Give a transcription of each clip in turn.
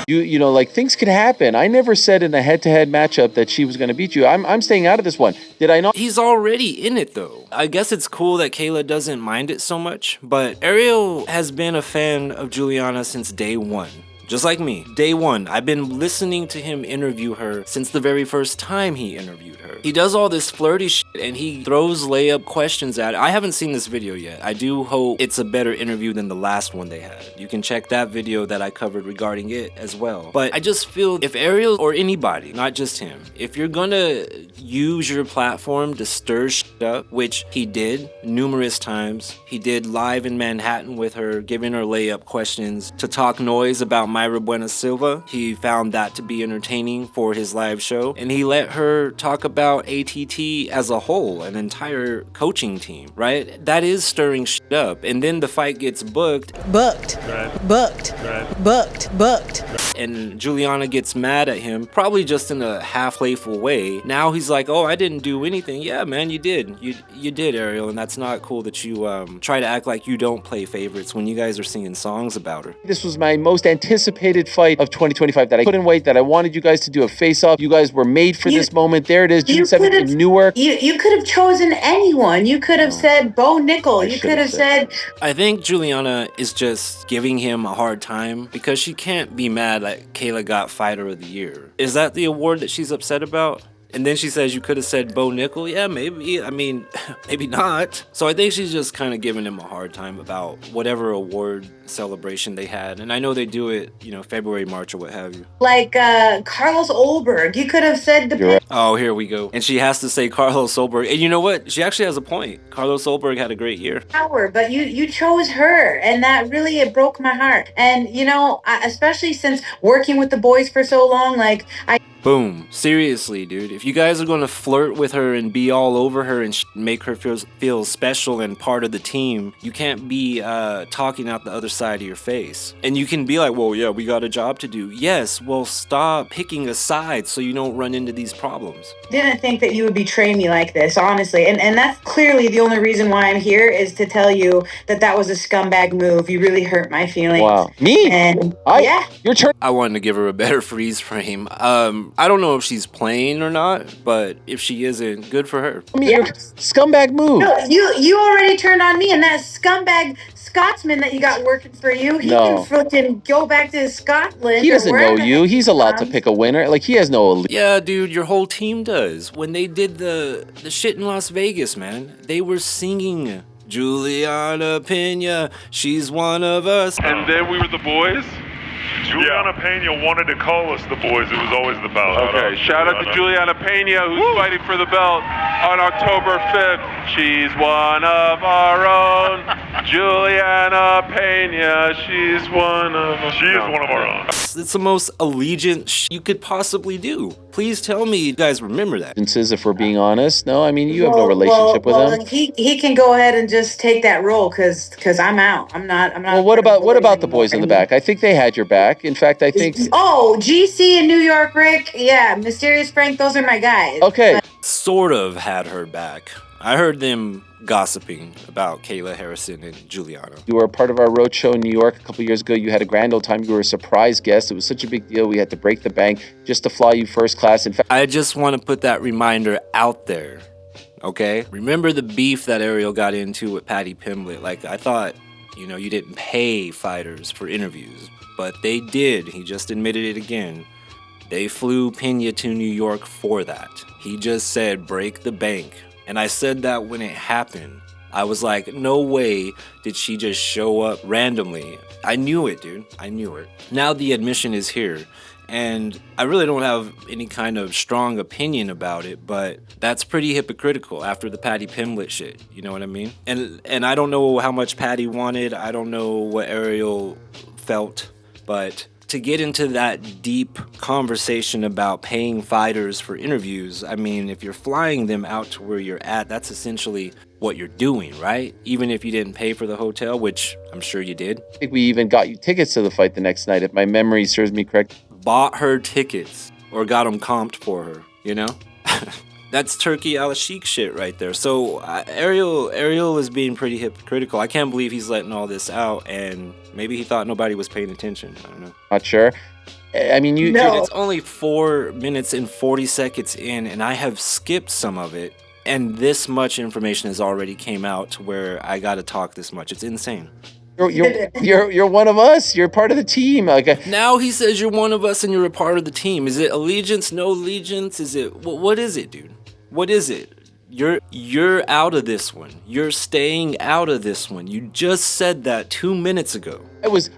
You know, like things could happen. I never said in a head-to-head matchup that she was going to beat you. I'm staying out of this one. Did I not? He's already in it though. I guess it's cool that Kayla doesn't mind it so much, but Ariel has been a fan of Julianna since day one. Just like me, day one, I've been listening to him interview her since the very first time he interviewed her. He does all this flirty shit and he throws layup questions at her. I haven't seen this video yet. I do hope it's a better interview than the last one they had. You can check that video that I covered regarding it as well. But I just feel if Ariel or anybody, not just him, if you're gonna use your platform to stir shit up, which he did numerous times. He did live in Manhattan with her, giving her layup questions to talk noise about Mayra Buena Silva. He found that to be entertaining for his live show, and he let her talk about ATT as a whole, an entire coaching team, right? That is stirring shit up. And then the fight gets booked. And Julianna gets mad at him, probably just in a half playful way. Now he's like, oh, I didn't do anything. Yeah, man, you did. You did, Ariel, and that's not cool that you try to act like you don't play favorites when you guys are singing songs about her. This was my most anticipated fight of 2025 that I couldn't wait, that I wanted you guys to do a face-off. You guys were made for this moment. There it is, June 7th in Newark. You could have chosen anyone. You could have said Bo Nickel. You could have said... I think Julianna is just giving him a hard time because she can't be mad that Kayla got Fighter of the Year. Is that the award that she's upset about? And then she says you could have said Bo Nickel. Yeah, maybe. I mean, maybe not. So I think she's just kind of giving him a hard time about whatever award celebration they had. And I know they do it, you know, February, March, or what have you. Like Carlos Olberg. You could have said... Oh, here we go. And she has to say Carlos Olberg. And you know what? She actually has a point. Carlos Olberg had a great year. But you chose her. And that really, it broke my heart. And, you know, especially since working with the boys for so long, like... Boom. Seriously, dude. If you guys are going to flirt with her and be all over her and make her feel special and part of the team, you can't be talking out the other side of your face. And you can be like, well, yeah, we got a job to do. Yes, well, stop picking a side so you don't run into these problems. Didn't think that you would betray me like this, honestly. And that's clearly the only reason why I'm here is to tell you that that was a scumbag move. You really hurt my feelings. Wow. Me? And yeah. Your turn. I wanted to give her a better freeze frame. I don't know if she's playing or not, but if she isn't, good for her. I mean, scumbag move. No, you already turned on me, and that scumbag Scotsman that you got working for you, he can fucking go back to Scotland. He doesn't know you. He's allowed to pick a winner. Like, he has no elite. Yeah, dude, your whole team does. When they did the shit in Las Vegas, man, they were singing Julianna Peña, she's one of us. And then we were the boys? Julianna Peña wanted to call us the boys. It was always the belt. Okay, shout out to Julianna Peña, who's fighting for the belt on October 5th. She's one of our own. Julianna Peña, she's one of us. She is one of our own. It's the most allegiant you could possibly do. Please tell me you guys remember that. If we're being honest, no, I mean, you have no relationship with him. He can go ahead and just take that role because I'm out. I'm not. Well, what about the boys in the back? I think they had your back. In fact, I think. Oh, GC in New York, Rick. Yeah, Mysterious Frank. Those are my guys. Okay. Sort of had her back. I heard them gossiping about Kayla Harrison and Julianna. You were a part of our road show in New York a couple years ago. You had a grand old time. You were a surprise guest. It was such a big deal. We had to break the bank just to fly you first class. In fact, I just want to put that reminder out there, okay? Remember the beef that Ariel got into with Patty Pimblett? Like, I thought, you know, you didn't pay fighters for interviews, but they did. He just admitted it again. They flew Peña to New York for that. He just said, break the bank. And I said that when it happened. I was like, no way did she just show up randomly. I knew it, dude. I knew it. Now the admission is here. And I really don't have any kind of strong opinion about it, but that's pretty hypocritical after the Patty Pimblett shit. You know what I mean? And I don't know how much Patty wanted. I don't know what Ariel felt, but to get into that deep conversation about paying fighters for interviews, I mean, if you're flying them out to where you're at, that's essentially what you're doing, right? Even if you didn't pay for the hotel, which I'm sure you did. I think we even got you tickets to the fight the next night, if my memory serves me correct. Bought her tickets or got them comped for her, you know? That's Turkey a la Sheik shit right there. So Ariel is being pretty hypocritical. I can't believe he's letting all this out, and maybe he thought nobody was paying attention. I don't know. Not sure. I mean, you. No. Dude, it's only 4 minutes and 40 seconds in, and I have skipped some of it. And this much information has already came out to where I got to talk this much. It's insane. You're one of us. You're part of the team. Like Now he says you're one of us and you're a part of the team. Is it allegiance? No allegiance? Is it what is it, dude? What is it? You're out of this one. You're staying out of this one. You just said that 2 minutes ago.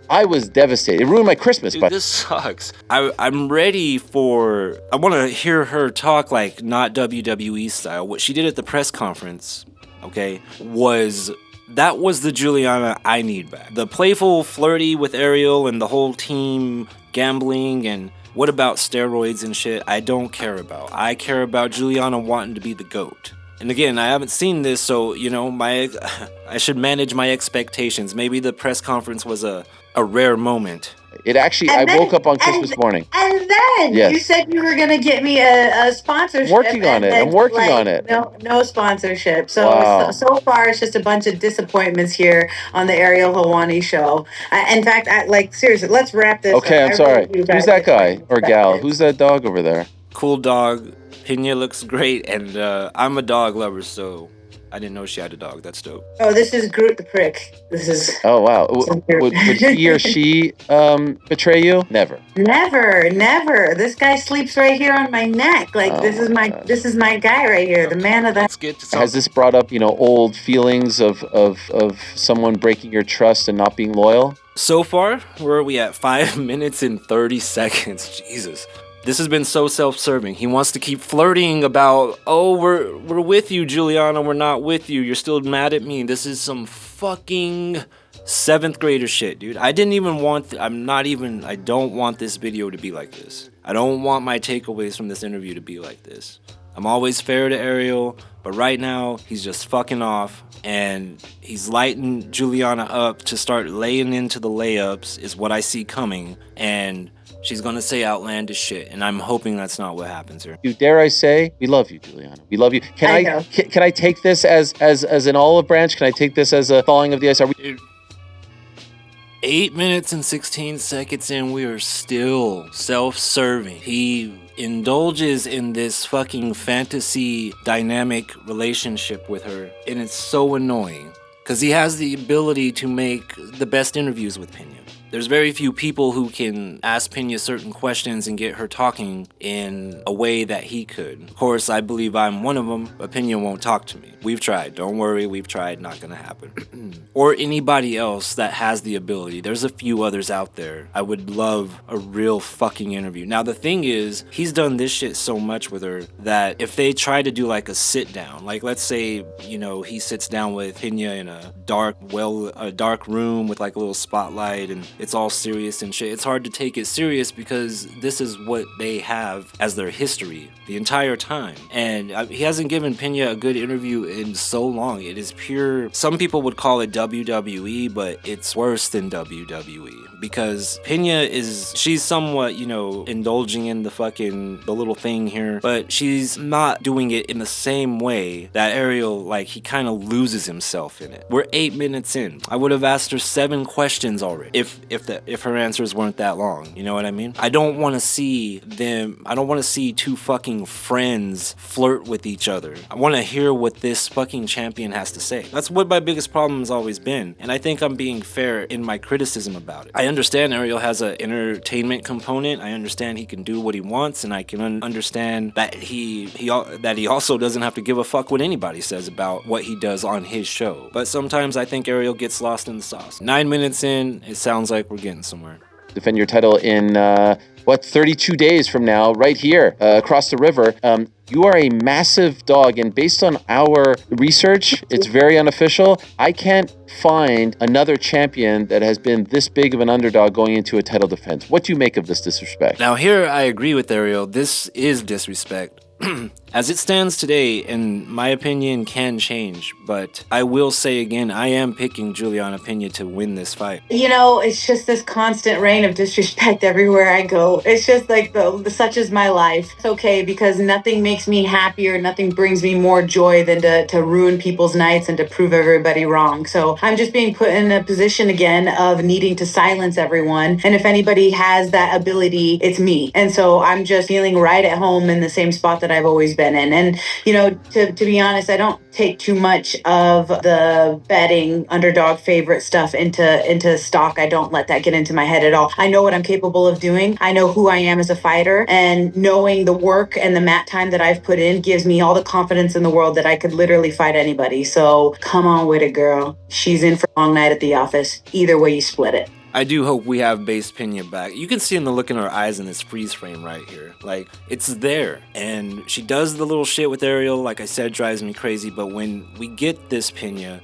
I was devastated. It ruined my Christmas. Dude, But this sucks. I'm ready for. I want to hear her talk like not WWE style. What she did at the press conference, okay, was the Julianna I need back. The playful, flirty with Ariel and the whole team gambling and what about steroids and shit, I don't care about. I care about Julianna wanting to be the GOAT. And again, I haven't seen this, so, you know, I should manage my expectations. Maybe the press conference was a rare moment. it actually, I woke up on Christmas morning. And then Yes. you said you were going to get me a sponsorship. Working on and it. then, I'm working on it. No sponsorship. So, Wow. so far, it's just a bunch of disappointments here on the Ariel Helwani show. In fact, seriously, let's wrap this Okay, up. I'm sorry. Really do Who's guys that guy get or gal? perspective. Who's that dog over there? Cool dog. Peña looks great, and I'm a dog lover, so I didn't know she had a dog. That's dope. Oh, this is Groot the Prick. This is... Oh, wow. Would he or she betray you? Never. Never. This guy sleeps right here on my neck. Like, Oh this is my my God. this is my guy right here, the man of the... Let's get to something. Has this brought up, old feelings of someone breaking your trust and not being loyal? So far, where are we at? 5 minutes and 30 seconds. Jesus. This has been so self-serving. He wants to keep flirting about, oh, we're with you, Julianna. We're not with you. You're still mad at me. This is some fucking 7th grader shit, dude. I didn't even want, I don't want this video to be like this. I don't want my takeaways from this interview to be like this. I'm always fair to Ariel, but right now, he's just fucking off, and he's lighting Julianna up to start laying into the layups, is what I see coming, and she's gonna say outlandish shit, and I'm hoping that's not what happens here. You dare I say, we love you, Julianna. We love you. I know. Can I take this as an olive branch? Can I take this as a thawing of the ice? Are we... Dude, 8 minutes and 16 seconds in, we are still self-serving. He indulges in this fucking fantasy dynamic relationship with her, and it's so annoying because he has the ability to make the best interviews with Peña. There's very few people who can ask Peña certain questions and get her talking in a way that he could. Of course, I believe I'm one of them, but Peña won't talk to me. We've tried. Don't worry, we've tried. Not gonna happen. Or anybody else that has the ability. There's a few others out there. I would love a real fucking interview. Now, the thing is, he's done this shit so much with her that if they try to do like a sit down, like let's say, he sits down with Peña in a dark room with like a little spotlight and it's all serious and shit. It's hard to take it serious because this is what they have as their history the entire time. And he hasn't given Peña a good interview in so long. It is pure, some people would call it WWE, but it's worse than WWE because Peña she's somewhat, indulging in the little thing here, but she's not doing it in the same way that Ariel, he kind of loses himself in it. We're 8 minutes in. I would have asked her 7 questions already if her answers weren't that long. You know what I mean? I don't want to see two fucking friends flirt with each other. I want to hear what this fucking champion has to say. That's what my biggest problem has always been, and I think I'm being fair in my criticism about it. I understand Ariel has an entertainment component. I understand he can do what he wants, and I can understand that he also doesn't have to give a fuck what anybody says about what he does on his show. But sometimes I think Ariel gets lost in the sauce. 9 minutes in, it sounds like we're getting somewhere. Defend your title in 32 days from now, right here across the river. You are a massive dog, and based on our research, it's very unofficial. I can't find another champion that has been this big of an underdog going into a title defense. What do you make of this disrespect? Now here I agree with Ariel. This is disrespect. As it stands today, and my opinion can change, but I will say again, I am picking Julianna Peña to win this fight. You know, it's just this constant reign of disrespect everywhere I go. It's just like such is my life. It's okay because nothing makes me happier, nothing brings me more joy than to ruin people's nights and to prove everybody wrong. So I'm just being put in a position again of needing to silence everyone. And if anybody has that ability, it's me. And so I'm just feeling right at home in the same spot that I've always been in. And, you know, to be honest, I don't take too much of the betting underdog favorite stuff into stock. I don't let that get into my head at all. I know what I'm capable of doing. I know who I am as a fighter, and knowing the work and the mat time that I've put in gives me all the confidence in the world that I could literally fight anybody. So come on with it, girl. She's in for a long night at the office. Either way, you split it. I do hope we have B Peña back. You can see in the look in her eyes in this freeze frame right here. Like, it's there. And she does the little shit with Ariel, like I said, drives me crazy. But when we get this Peña,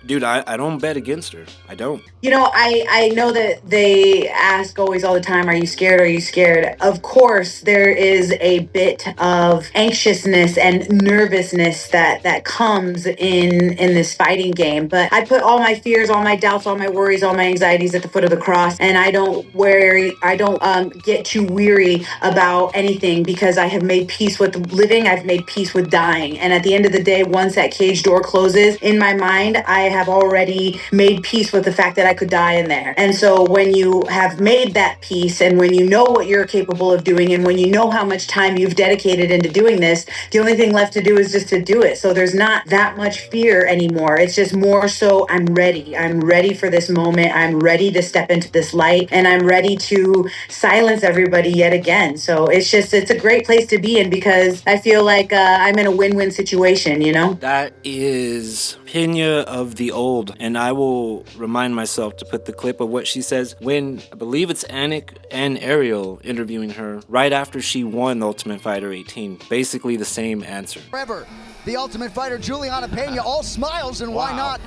dude, I don't bet against her. I don't. You know, I know that they ask always all the time, are you scared? Are you scared? Of course, there is a bit of anxiousness and nervousness that comes in this fighting game. But I put all my fears, all my doubts, all my worries, all my anxieties at the foot of the cross. And I don't get too weary about anything because I have made peace with living. I've made peace with dying. And at the end of the day, once that cage door closes, in my mind, I have already made peace with the fact that I could die in there. And so when you have made that peace, and when you know what you're capable of doing, and when you know how much time you've dedicated into doing this, the only thing left to do is just to do it. So there's not that much fear anymore. It's just more so I'm ready. I'm ready for this moment. I'm ready to step into this light, and I'm ready to silence everybody yet again. So it's a great place to be in because I feel like I'm in a win-win situation, you know? That is Peña of the old, and I will remind myself to put the clip of what she says when, I believe it's Anik and Ariel interviewing her right after she won the Ultimate Fighter 18. Basically the same answer. Forever, the Ultimate Fighter Julianna Peña, all smiles, and why not?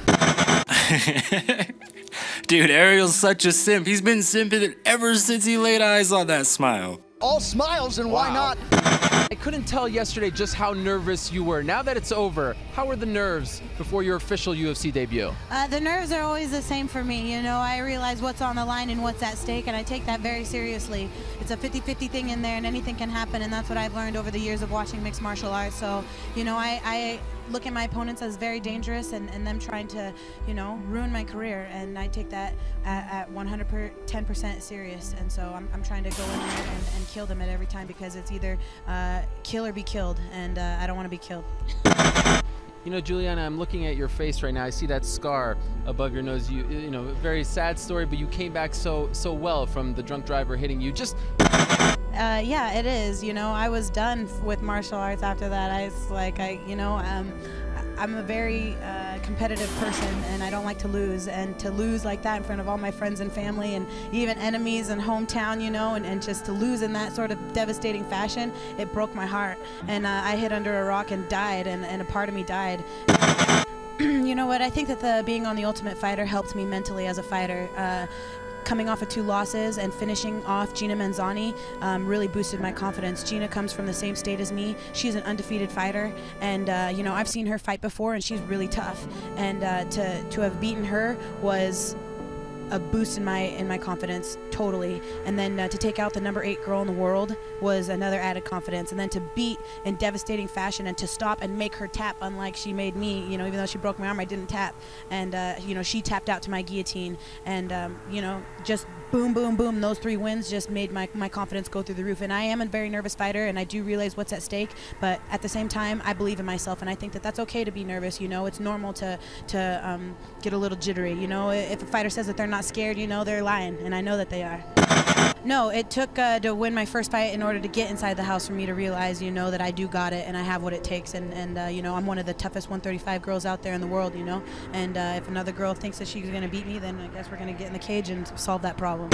Dude, Ariel's such a simp. He's been simping ever since he laid eyes on that smile. All smiles, and why not? I couldn't tell yesterday just how nervous you were. Now that it's over, how were the nerves before your official UFC debut? The nerves are always the same for me. You know, I realize what's on the line and what's at stake, and I take that very seriously. It's a 50-50 thing in there, and anything can happen, and that's what I've learned over the years of watching mixed martial arts. So, you know, I look at my opponents as very dangerous and them trying to, you know, ruin my career, and I take that at 110% serious. And so I'm trying to go in there and kill them at every time, because it's either kill or be killed, and I don't want to be killed. You know, Julianna, I'm looking at your face right now. I see that scar above your nose. You know, very sad story, but you came back so well from the drunk driver hitting you. Just yeah, it is. You know, I was done with martial arts after that. I'm a very competitive person, and I don't like to lose. And to lose like that in front of all my friends and family and even enemies and hometown, you know, and just to lose in that sort of devastating fashion, it broke my heart. And I hid under a rock and died, and a part of me died. You know what? I think that being on The Ultimate Fighter helped me mentally as a fighter. Coming off of 2 losses and finishing off Gina Manzani really boosted my confidence. Gina comes from the same state as me. She's an undefeated fighter, and you know, I've seen her fight before, and she's really tough. And to have beaten her was a boost in my confidence, totally. And then to take out the number 8 girl in the world was another added confidence. And then to beat in devastating fashion and to stop and make her tap, unlike she made me, you know, even though she broke my arm, I didn't tap. And you know, she tapped out to my guillotine, and you know, just boom, boom, boom. Those 3 wins just made my confidence go through the roof. And I am a very nervous fighter, and I do realize what's at stake, but at the same time, I believe in myself, and I think that that's okay to be nervous. You know, it's normal to get a little jittery. You know, if a fighter says that they're not scared, you know, they're lying, and I know that they are. No, it took to win my first fight in order to get inside the house for me to realize, you know, that I do got it and I have what it takes, and you know, I'm one of the toughest 135 girls out there in the world, you know, and if another girl thinks that she's going to beat me, then I guess we're going to get in the cage and solve that problem.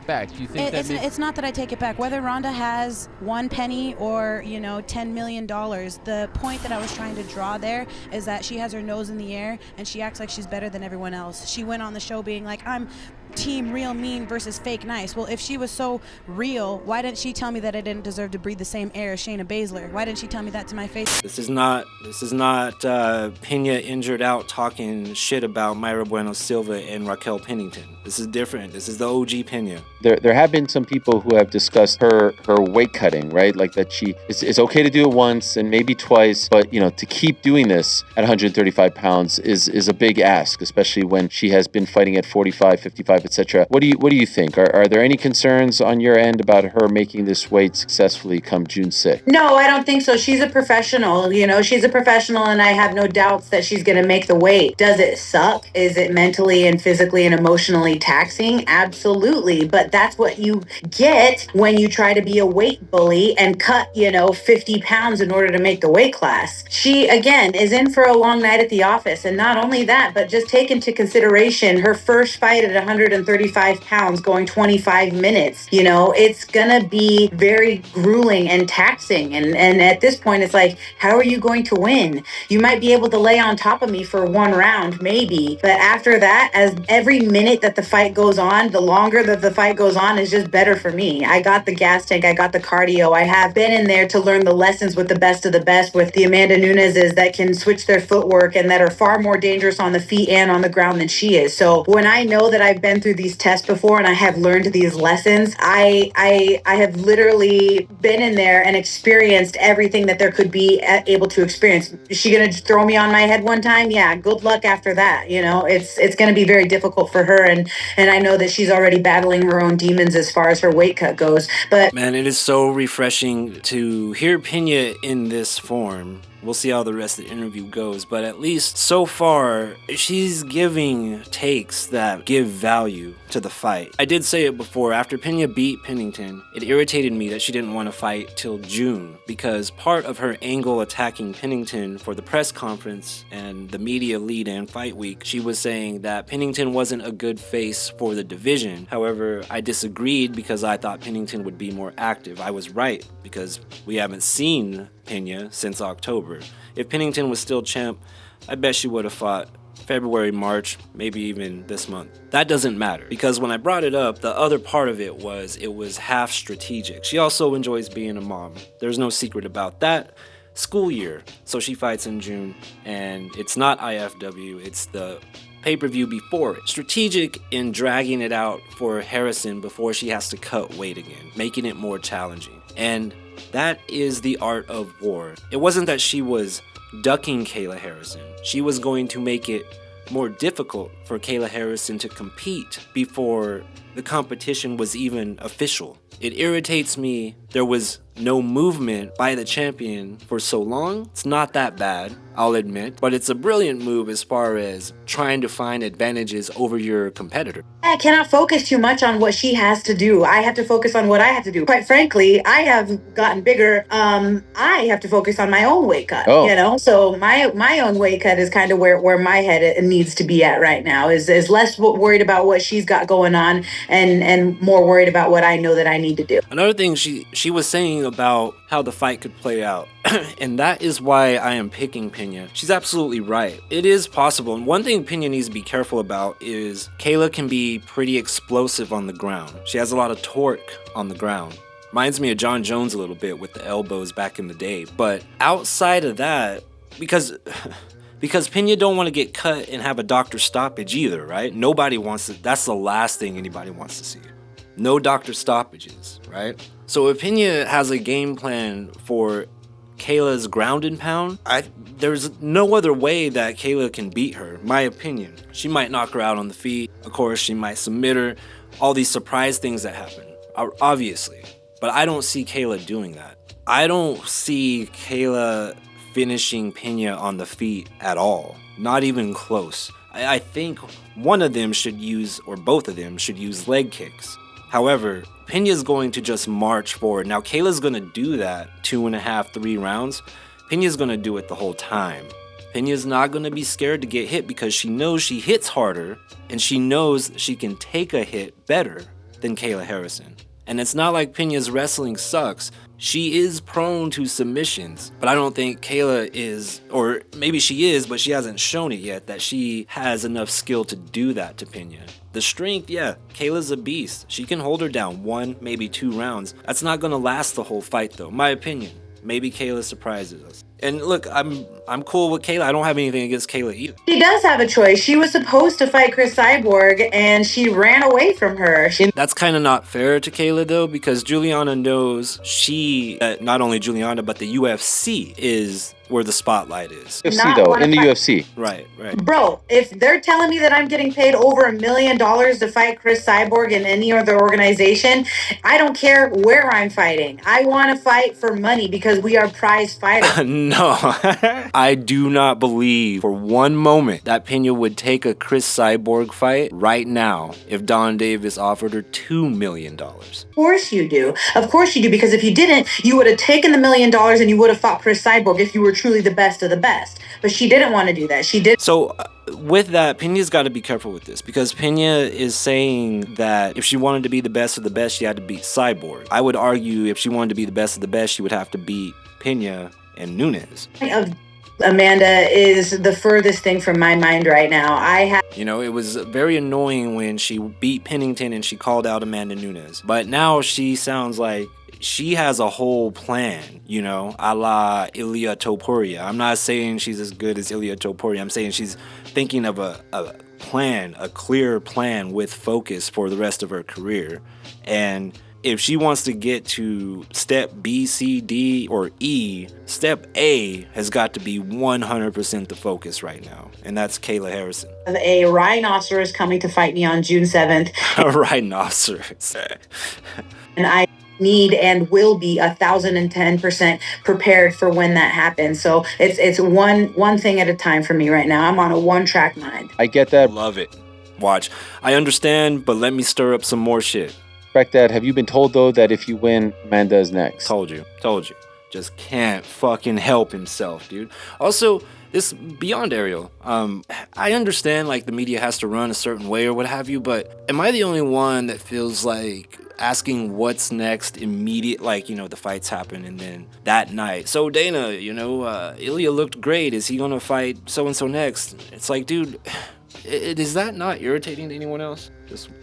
back. Do you think it's not that I take it back. Whether Ronda has 1 penny or, you know, $10 million, the point that I was trying to draw there is that she has her nose in the air and she acts like she's better than everyone else. She went on the show being like, I'm team real mean versus fake nice. Well, if she was so real, why didn't she tell me that I didn't deserve to breathe the same air as Shayna Baszler? Why didn't she tell me that to my face? This is not Peña injured out talking shit about Mayra Bueno Silva and Raquel Pennington. This is different. This is the OG Peña. There have been some people who have discussed her weight cutting, right? Like that it's okay to do it once and maybe twice, but to keep doing this at 135 pounds is a big ask, especially when she has been fighting at 45, 55, etc. What do you think? Are there any concerns on your end about her making this weight successfully come June 6th? No, I don't think so. She's a professional. She's a professional, and I have no doubts that she's going to make the weight. Does it suck? Is it mentally and physically and emotionally taxing? Absolutely. But that's what you get when you try to be a weight bully and cut, 50 pounds in order to make the weight class. She, again, is in for a long night at the office. And not only that, but just take into consideration her first fight at 135 pounds going 25 minutes. It's going to be very grueling and taxing. And at this point, it's like, how are you going to win? You might be able to lay on top of me for one round, maybe. But after that, as every minute that the fight goes on, the longer that the fight goes on is just better for me. I got the gas tank. I got the cardio. I have been in there to learn the lessons with the best of the best, with the Amanda Nuneses that can switch their footwork and that are far more dangerous on the feet and on the ground than she is. So when I know that I've been through these tests before and I have learned these lessons, I have literally been in there and experienced everything that there could be able to experience. Is she going to throw me on my head one time? Yeah, good luck after that. It's going to be very difficult for her. And I know that she's already battling her own demons as far as her weight cut goes. But man, it is so refreshing to hear Peña in this form. We'll see how the rest of the interview goes, but at least so far, she's giving takes that give value to the fight. I did say it before, after Peña beat Pennington, it irritated me that she didn't want to fight till June, because part of her angle attacking Pennington for the press conference and the media lead-in fight week, she was saying that Pennington wasn't a good face for the division. However, I disagreed because I thought Pennington would be more active. I was right, because we haven't seen Peña since October. If Pennington was still champ, I bet she would have fought February, March, maybe even this month. That doesn't matter, because when I brought it up, the other part of it was half strategic. She also enjoys being a mom. There's no secret about that. School year, so she fights in June, and it's not IFW, it's the pay-per-view before it. Strategic in dragging it out for Harrison before she has to cut weight again, making it more challenging. And that is the art of war. It wasn't that she was ducking Kayla Harrison. She was going to make it more difficult for Kayla Harrison to compete before the competition was even official. It irritates me there was no movement by the champion for so long. It's not that bad, I'll admit, but it's a brilliant move as far as trying to find advantages over your competitor. I cannot focus too much on what she has to do. I have to focus on what I have to do. Quite frankly, I have gotten bigger. I have to focus on my own weight cut, So my own weight cut is kind of where my head needs to be at right now, is less worried about what she's got going on and more worried about what I know that I need to do. Another thing she was saying about how the fight could play out, and that is why I am picking Peña. She's absolutely right. It is possible, and one thing Peña needs to be careful about is Kayla can be pretty explosive on the ground. She has a lot of torque on the ground. Reminds me of John Jones a little bit with the elbows back in the day, but outside of that, because Peña don't want to get cut and have a doctor stoppage either, right? Nobody wants to. That's the last thing anybody wants to see. No doctor stoppages, right? So if Peña has a game plan for Kayla's ground and pound, there's no other way that Kayla can beat her, my opinion. She might knock her out on the feet. Of course, she might submit her. All these surprise things that happen, obviously. But I don't see Kayla doing that. I don't see Kayla finishing Peña on the feet at all. Not even close. I think one of them should use, or both of them should use leg kicks. However, Peña's going to just march forward. Now, Kayla's going to do that 2.5, 3 rounds. Peña's going to do it the whole time. Peña's not going to be scared to get hit because she knows she hits harder and she knows she can take a hit better than Kayla Harrison. And it's not like Peña's wrestling sucks. She is prone to submissions, but I don't think Kayla is, or maybe she is, but she hasn't shown it yet, that she has enough skill to do that to Peña. The strength, yeah, Kayla's a beast. She can hold her down 1, maybe 2 rounds. That's not gonna last the whole fight though, my opinion. Maybe Kayla surprises us. And look, I'm cool with Kayla. I don't have anything against Kayla either. She does have a choice. She was supposed to fight Chris Cyborg, and she ran away from her. That's kind of not fair to Kayla, though, because Julianna knows not only Julianna, but the UFC is where the spotlight is. UFC, though, in the UFC. Right. Bro, if they're telling me that I'm getting paid over $1 million to fight Chris Cyborg in any other organization, I don't care where I'm fighting. I want to fight for money because we are prize fighters. No, I do not believe for one moment that Peña would take a Chris Cyborg fight right now if Don Davis offered her $2 million. Of course you do. Of course you do, because if you didn't, you would have taken the $1 million and you would have fought Chris Cyborg if you were truly the best of the best. But she didn't want to do that. She did. So with that, Peña's got to be careful with this, because Peña is saying that if she wanted to be the best of the best, she had to beat Cyborg. I would argue if she wanted to be the best of the best, she would have to beat Peña and Nunes. Amanda is the furthest thing from my mind right now. It was very annoying when she beat Pennington and she called out Amanda Nunes. But now she sounds like she has a whole plan, a la Ilia Topuria. I'm not saying she's as good as Ilia Topuria. I'm saying she's thinking of a plan, a clear plan with focus for the rest of her career. And if she wants to get to step B, C, D, or E, step A has got to be 100% the focus right now. And that's Kayla Harrison. A rhinoceros coming to fight me on June 7th. A rhinoceros. And I need and will be 1,010% prepared for when that happens. So it's one thing at a time for me right now. I'm on a one-track mind. I get that. Love it. Watch. I understand, but let me stir up some more shit. Respect that. Have you been told, though, that if you win, Amanda is next? Told you. Just can't fucking help himself, dude. Also, this beyond Ariel. I understand, like, the media has to run a certain way or what have you, but am I the only one that feels like asking what's next immediate, like, the fights happen and then that night, so Dana, Ilya looked great, is he gonna fight so-and-so next? It's like, dude, is that not irritating to anyone else?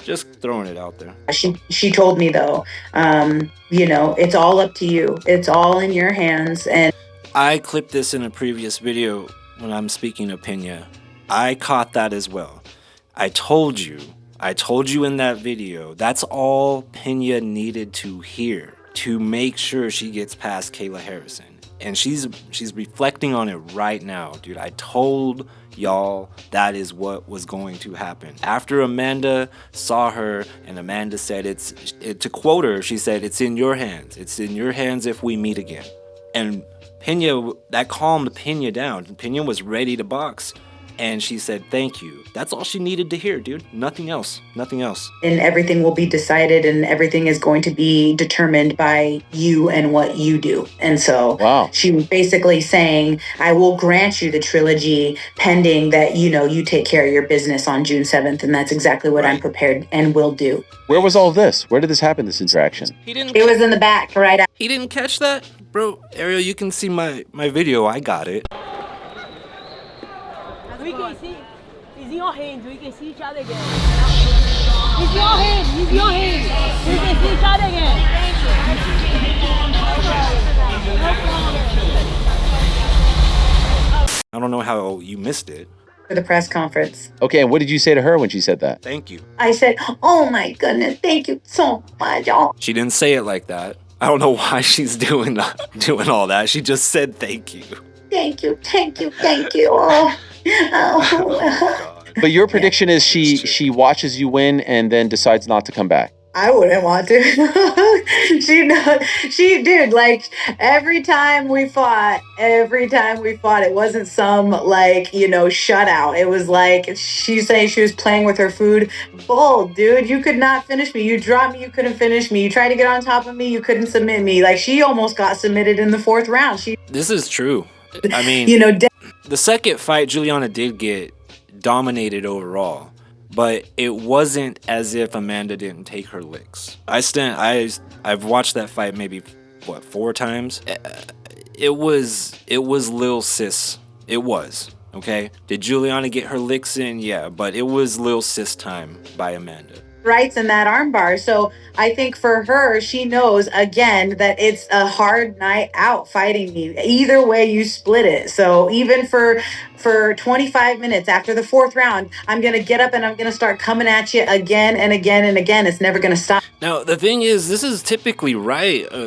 Just throwing it out there. She told me, though, it's all up to you. It's all in your hands. And I clipped this in a previous video when I'm speaking of Peña. I caught that as well. I told you in that video, that's all Peña needed to hear to make sure she gets past Kayla Harrison. And she's reflecting on it right now, dude. I told y'all that is what was going to happen. After Amanda saw her and Amanda said to quote her, she said, "It's in your hands. It's in your hands if we meet again." And Peña, that calmed Peña down. Peña was ready to box. And she said, "Thank you." That's all she needed to hear, dude. Nothing else. And everything will be decided, and everything is going to be determined by you and what you do. And so She was basically saying, I will grant you the trilogy pending that, you take care of your business on June 7th. And that's exactly what I'm prepared and will do. Where was all this? Where did this happen, this interaction? It was in the back, right? He didn't catch that? Bro, Ariel, you can see my video. I got it. We can see. It's your hands. We can see each other again. It's your hands. We can see each other again. I don't know how you missed it. For the press conference. Okay, and what did you say to her when she said that? Thank you. I said, "Oh my goodness, thank you so much." She didn't say it like that. I don't know why she's doing all that. She just said thank you. Thank you. Oh. But your prediction is she watches you win and then decides not to come back. I wouldn't want to. She did. Like, every time we fought, it wasn't some, shutout. It was like, she's saying she was playing with her food. Bull, dude, you could not finish me. You dropped me, you couldn't finish me. You tried to get on top of me, you couldn't submit me. Like, she almost got submitted in the 4th round. This is true. I mean, the second fight, Julianna did get dominated overall. but it wasn't as if Amanda didn't take her licks. I've watched that fight maybe 4 times. It was Lil Sis. It was. Okay? Did Julianna get her licks in? Yeah, but it was Lil Sis time by Amanda. Rights in that armbar. So I think for her, she knows again that it's a hard night out fighting me. Either way you split it. So even for 25 minutes after the 4th round, I'm going to get up and I'm going to start coming at you again and again and again. It's never going to stop. Now, the thing is, this is typically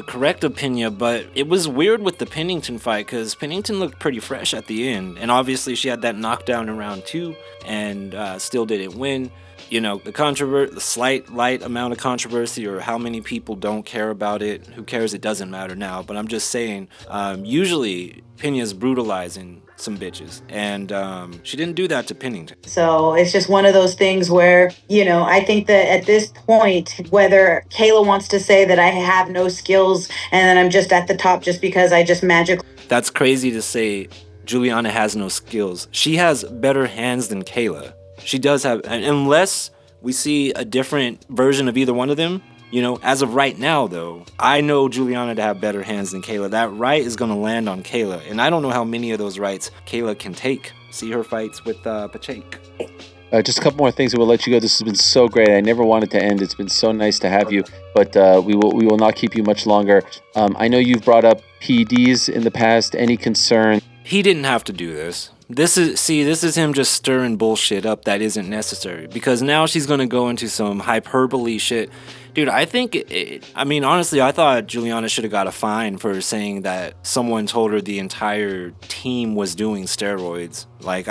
correct opinion, but it was weird with the Pennington fight because Pennington looked pretty fresh at the end. And obviously she had that knockdown in round 2 and still didn't win. You know, the slight light amount of controversy or how many people don't care about it, who cares, it doesn't matter now. But I'm just saying, usually Peña's brutalizing some bitches, and she didn't do that to Pennington. So it's just one of those things where, you know, I think that at this point, whether Kayla wants to say that I have no skills and that I'm just at the top just because I just magically... That's crazy to say Julianna has no skills. She has better hands than Kayla. She does have, unless we see a different version of either one of them, you know, as of right now, though, I know Julianna to have better hands than Kayla. That right is going to land on Kayla, and I don't know how many of those rights Kayla can take. See her fights with Pacheco. Just a couple more things and we'll let you go. This has been so great. I never wanted to end. It's been so nice to have you, but we will not keep you much longer. I know you've brought up PEDs in the past. Any concern? He didn't have to do this. This is him just stirring bullshit up that isn't necessary, because now she's going to go into some hyperbole shit. Dude, I think, honestly, I thought Julianna should have got a fine for saying that someone told her the entire team was doing steroids. Like,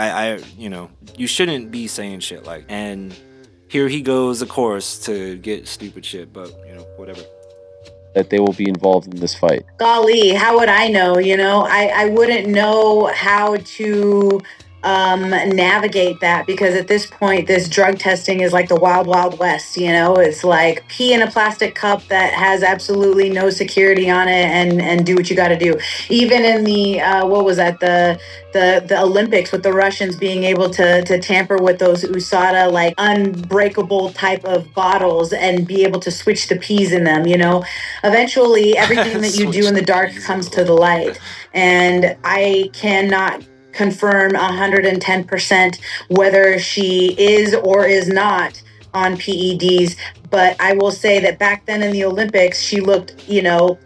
you shouldn't be saying shit like, and here he goes, of course, to get stupid shit, but, whatever. That they will be involved in this fight. Golly, how would I know? You know, I wouldn't know how to navigate that, because at this point, this drug testing is like the wild, wild west. You know, it's like pee in a plastic cup that has absolutely no security on it, and do what you got to do. Even in the the Olympics, with the Russians being able to tamper with those USADA like unbreakable type of bottles and be able to switch the peas in them. You know, eventually everything that you do in the dark comes to the light, and I cannot confirm 110% whether she is or is not on PEDs. But I will say that back then in the Olympics, she looked,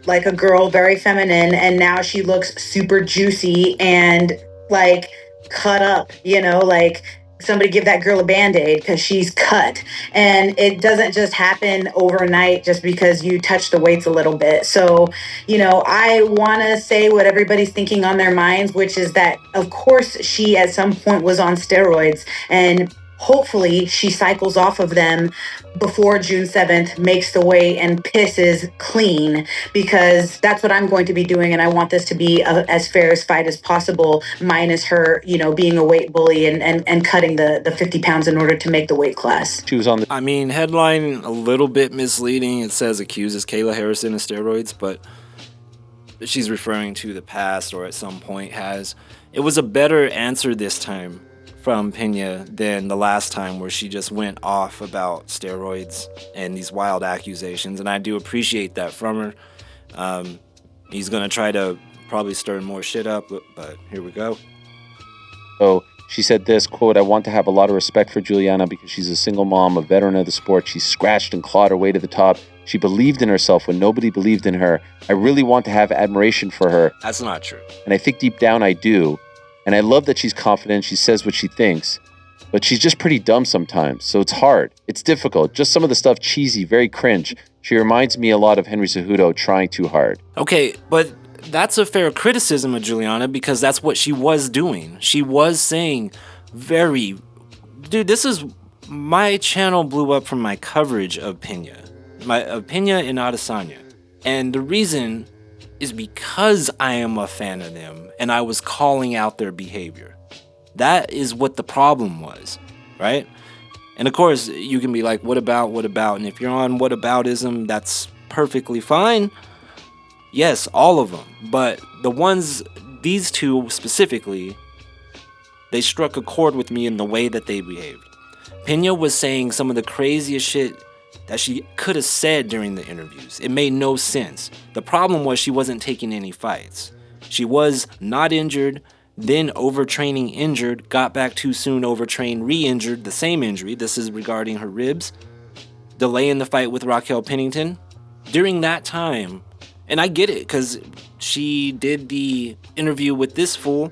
like a girl, very feminine, and now she looks super juicy and like cut up, like somebody give that girl a Band-Aid because she's cut. And it doesn't just happen overnight just because you touch the weights a little bit. So, I want to say what everybody's thinking on their minds, which is that, of course, she at some point was on steroids, and hopefully she cycles off of them before June 7th, makes the weight, and pisses clean, because that's what I'm going to be doing. And I want this to be as fair a fight as possible, minus her, being a weight bully and cutting the 50 pounds in order to make the weight class. She was on the... headline a little bit misleading. It says accuses Kayla Harrison of steroids, but she's referring to the past, or at some point has. It was a better answer this time from Peña than the last time, where she just went off about steroids and these wild accusations, and I do appreciate that from her. He's gonna try to probably stir more shit up, but here we go. So she said this, quote, "I want to have a lot of respect for Julianna because she's a single mom, a veteran of the sport. She scratched and clawed her way to the top. She believed in herself when nobody believed in her. I really want to have admiration for her." That's not true. And I think deep down I do. And I love that she's confident, she says what she thinks, but she's just pretty dumb sometimes, so it's hard. It's difficult. Just some of the stuff cheesy, very cringe. She reminds me a lot of Henry Cejudo trying too hard. Okay, but that's a fair criticism of Julianna, because that's what she was doing. She was saying my channel blew up from my coverage of Peña. Peña and Adesanya. And the reason is because I am a fan of them and I was calling out their behavior. That is what the problem was, right? And of course, you can be like, what about? And if you're on whataboutism, that's perfectly fine. Yes, all of them. But these two specifically, they struck a chord with me in the way that they behaved. Peña was saying some of the craziest shit that she could have said during the interviews. It made no sense. The problem was she wasn't taking any fights. She was not injured, then overtraining injured, got back too soon, overtrained, re-injured, the same injury. This is regarding her ribs. Delaying the fight with Raquel Pennington. During that time, and I get it, because she did the interview with this fool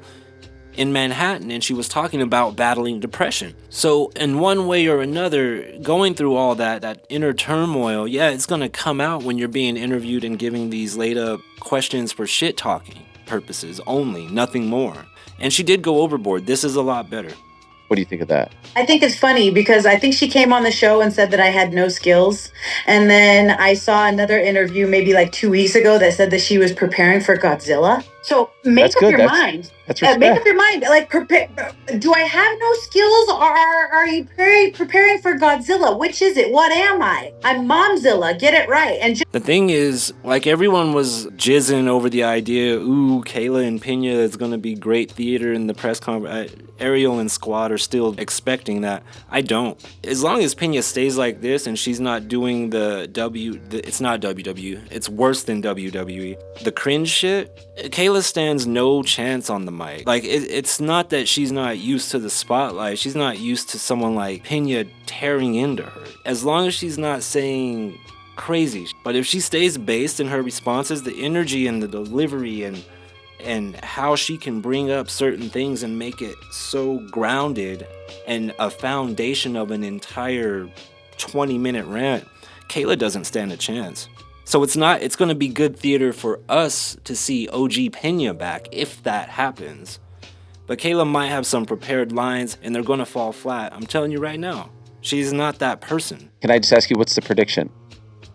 in Manhattan, and she was talking about battling depression. So in one way or another, going through all that inner turmoil, yeah, it's gonna come out when you're being interviewed and giving these laid up questions for shit talking purposes only, nothing more. And she did go overboard. This is a lot better. What do you think of that? I think it's funny because I think she came on the show and said that I had no skills. And then I saw another interview maybe like 2 weeks ago that said that she was preparing for Godzilla. So make up your mind. That's respect. Make up your mind. Like, do I have no skills or are you preparing for Godzilla? Which is it? What am I? I'm Momzilla. Get it right. And the thing is, like, everyone was jizzing over the idea, ooh, Kayla and Peña is going to be great theater in the press conference. Ariel and squad are still expecting that. I don't. As long as Peña stays like this and she's not doing it's not WWE. It's worse than WWE. The cringe shit, Kayla stands no chance on the mic. Like, it's not that she's not used to the spotlight. She's not used to someone like Peña tearing into her. As long as she's not saying crazy. But if she stays based in her responses, the energy and the delivery and how she can bring up certain things and make it so grounded and a foundation of an entire 20-minute rant, Kayla doesn't stand a chance. So it's going to be good theater for us to see OG Peña back if that happens. But Kayla might have some prepared lines and they're going to fall flat. I'm telling you right now, she's not that person. Can I just ask you, what's the prediction?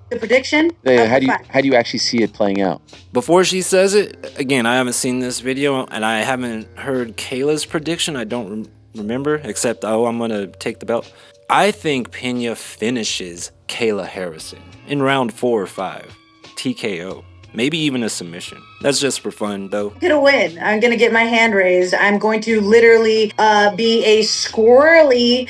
The prediction? How do you actually see it playing out? Before she says it, again, I haven't seen this video and I haven't heard Kayla's prediction. I don't remember, except, I'm going to take the belt. I think Peña finishes Kayla Harrison in round 4 or 5. TKO. Maybe even a submission. That's just for fun, though. I'm gonna win. I'm gonna get my hand raised. I'm going to literally be a squirrely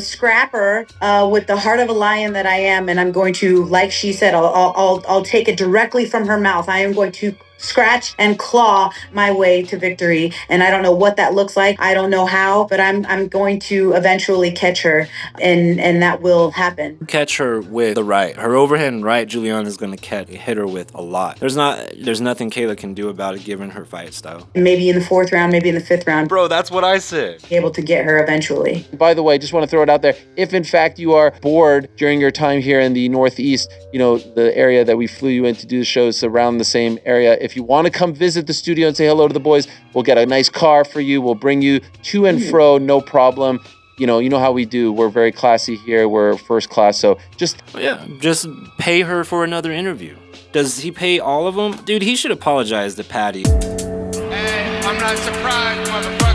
scrapper with the heart of a lion that I am, and I'm going to, like she said, I'll take it directly from her mouth. I am going to scratch and claw my way to victory, and I don't know what that looks like. I don't know how, but I'm going to eventually catch her, and that will happen. Catch her with the right. Her overhand right, Julianna's going to hit her with a lot. There's nothing Kayla can do about it given her fight style. Maybe in the 4th round, maybe in the 5th round. Bro, that's what I said. Be able to get her eventually. By the way, just want to throw it out there. If in fact you are bored during your time here in the Northeast, the area that we flew you in to do the shows around the same area, if you want to come visit the studio and say hello to the boys, we'll get a nice car for you. We'll bring you to and fro, no problem. You know how we do. We're very classy here. We're first class. So just pay her for another interview. Does he pay all of them? Dude, he should apologize to Patty. Hey, I'm not surprised, motherfucker.